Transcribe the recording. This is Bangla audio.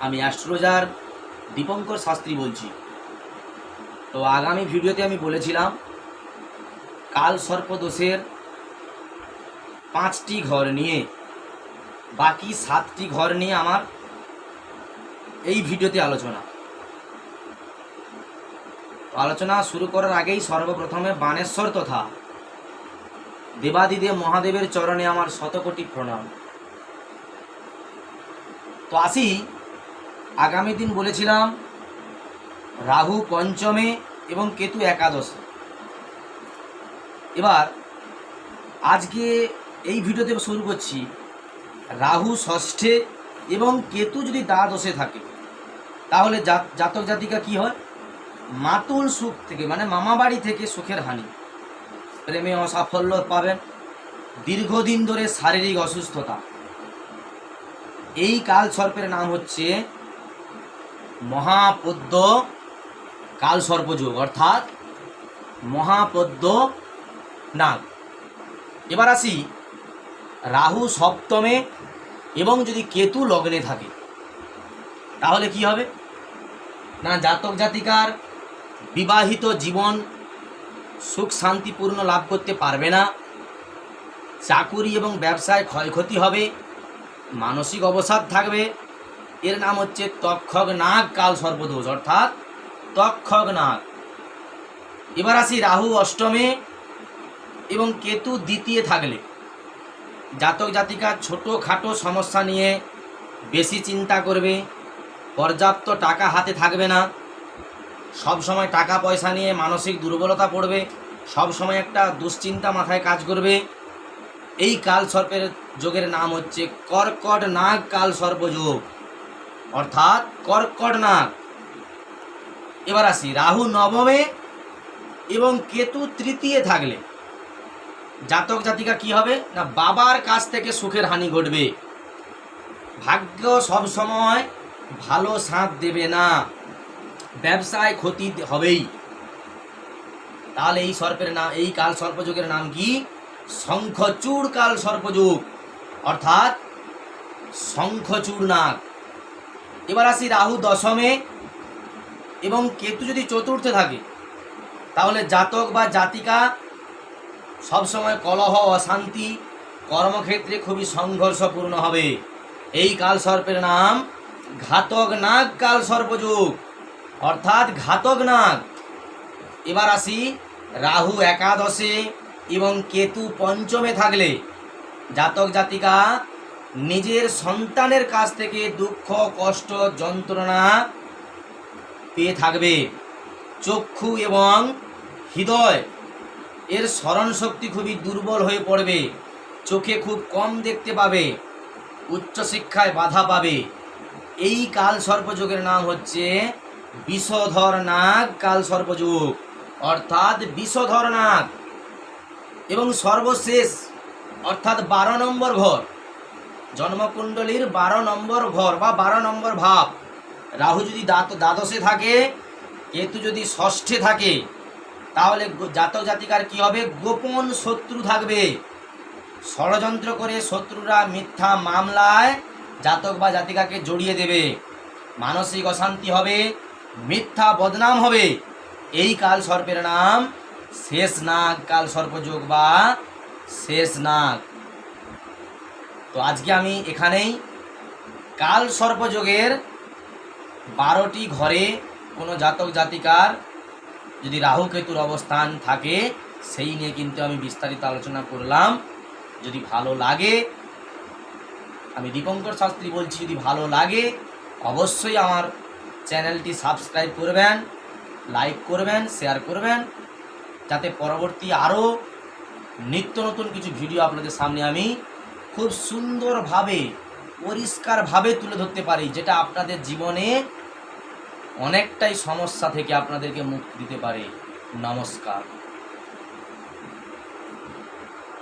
আমি অ্যাস্ট্রোলজার দীপঙ্কর শাস্ত্রী বলছি। তো আগামী ভিডিওতে আমি বলেছিলাম কাল সর্পদোষের 5টি ঘর নিয়ে, বাকি 7টি ঘর নিয়ে আমার এই ভিডিওতে আলোচনা শুরু করার আগেই সর্বপ্রথমে বানেশ্বর তথা দেবাদিদেব মহাদেবের চরণে আমার শতকোটি প্রণাম। তো আসি, আগামী দিন বলেছিলাম রাহু পঞ্চমে এবং কেতু একাদশে। এবার আজকে এই ভিডিওতে শুরু করছি রাহু ষষ্ঠে এবং কেতু যদি দ্বাদশে থাকে তাহলে জাতক জাতিকা কি হয়? মাতুল সুখ থেকে, মানে মামা বাড়ি থেকে সুখের হানি, প্রেমে অসাফল্য পাবেন, দীর্ঘদিন ধরে শারীরিক অসুস্থতা। এই কাল সর্পের নাম হচ্ছে মহাপদ্য কাল সর্পযোগ, অর্থাৎ মহাপদ্য নাগ। এবার আসি, রাহু সপ্তমে এবং যদি কেতু লগ্নে থাকে তাহলে কি হবে না, জাতক জাতিকার বিবাহিত জীবন সুখ শান্তিপূর্ণ লাভ করতে পারবে না, চাকুরি এবং ব্যবসায় ক্ষয়ক্ষতি হবে, মানসিক অবসাদ থাকবে। এর নাম হচ্ছে তক্ষক নাগ কাল সর্পদোষ, অর্থাৎ তক্ষক নাগ। এবার আসি, রাহু অষ্টমে এবং কেতু দ্বিতীয় থাকলে জাতক জাতিকা ছোটোখাটো সমস্যা নিয়ে বেশি চিন্তা করবে, পর্যাপ্ত টাকা হাতে থাকবে না, সব সময় টাকা পয়সা নিয়ে মানসিক দুর্বলতা পড়বে, সব সময় একটা দুশ্চিন্তা মাথায় কাজ করবে। এই কাল সর্পের যোগের নাম হচ্ছে কর্কট নাগ কাল সর্পযোগ, অর্থাৎ কর্কট নাগ। এবার আসি, রাহু নবমে এবং কেতু তৃতীয় থাকলে জাতক জাতিকা কি হবে না, বাবার কাছ থেকে সুখের হানি ঘটবে, ভাগ্য সব সময় ভালো সাথ দেবে না, ব্যবসায় ক্ষতি হবেই। তাহলে এই সর্পের নাম, এই কাল সর্পযোগের নাম কি? শঙ্খচূড় কাল সর্পযোগ, অর্থাৎ শঙ্খচূড় নাগ। এবার আসি, রাহু দশমে এবং কেতু যদি চতুর্থে থাকে তাহলে জাতক বা জাতিকা সবসময় কলহ, অশান্তি, কর্মক্ষেত্রে খুবই সংঘর্ষপূর্ণ হবে। এই কাল সর্পের নাম ঘাতক নাগ কাল সর্পযোগ, অর্থাৎ ঘাতক নাগ। এবার আসি, রাহু একাদশে এবং কেতু পঞ্চমে থাকলে জাতক জাতিকা নিজের সন্তানের কাছ থেকে দুঃখ, কষ্ট, যন্ত্রণা পেয়ে থাকবে, চক্ষু এবং হৃদয় এর স্মরণ শক্তি খুবই দুর্বল হয়ে পড়বে, চোখে খুব কম দেখতে পাবে, উচ্চশিক্ষায় বাধা পাবে। এই কাল সর্পযোগের নাম হচ্ছে বিষধর নাগ কাল সর্পযোগ, অর্থাৎ বিষধর নাগ। এবং সর্বশেষ অর্থাৎ 12 নম্বর ঘর, জন্মকুণ্ডলীর 12 নম্বর ঘর বা 12 নম্বর ভাব, রাহু যদি দ্বাদশে থাকে, কেতু যদি ষষ্ঠে থাকে তাহলে জাতক জাতিকার কি হবে? গোপন শত্রু থাকবে, ষড়যন্ত্র করে শত্রুরা মিথ্যা মামলায় জাতক বা জাতিকাকে জড়িয়ে দেবে, মানসিক অশান্তি হবে, মিথ্যা বদনাম হবে। এই কাল সর্পের নাম শেষ নাগ কাল সর্পযোগ বা শেষ নাগ। তো আজকে আমি এখানেই কাল সর্পযোগের 12টি ঘরে কোনো জাতক জাতিকার যদি রাহু কেতুর অবস্থান থাকে সেই নিয়ে কিন্তু আমি বিস্তারিত আলোচনা করলাম। যদি ভালো লাগে, আমি দীপঙ্কর শাস্ত্রী বলছি, যদি ভালো লাগে অবশ্যই আমার চ্যানেলটি সাবস্ক্রাইব করবেন, লাইক করবেন, শেয়ার করবেন, যাতে পরবর্তী আরও নিত্য নতুন কিছু ভিডিও আপনাদের সামনে আমি খুব সুন্দরভাবে, পরিষ্কারভাবে তুলে ধরতে পারি, যেটা আপনাদের জীবনে অনেকটাই সমস্যা থেকে আপনাদেরকে মুক্তি দিতে পারে। নমস্কার।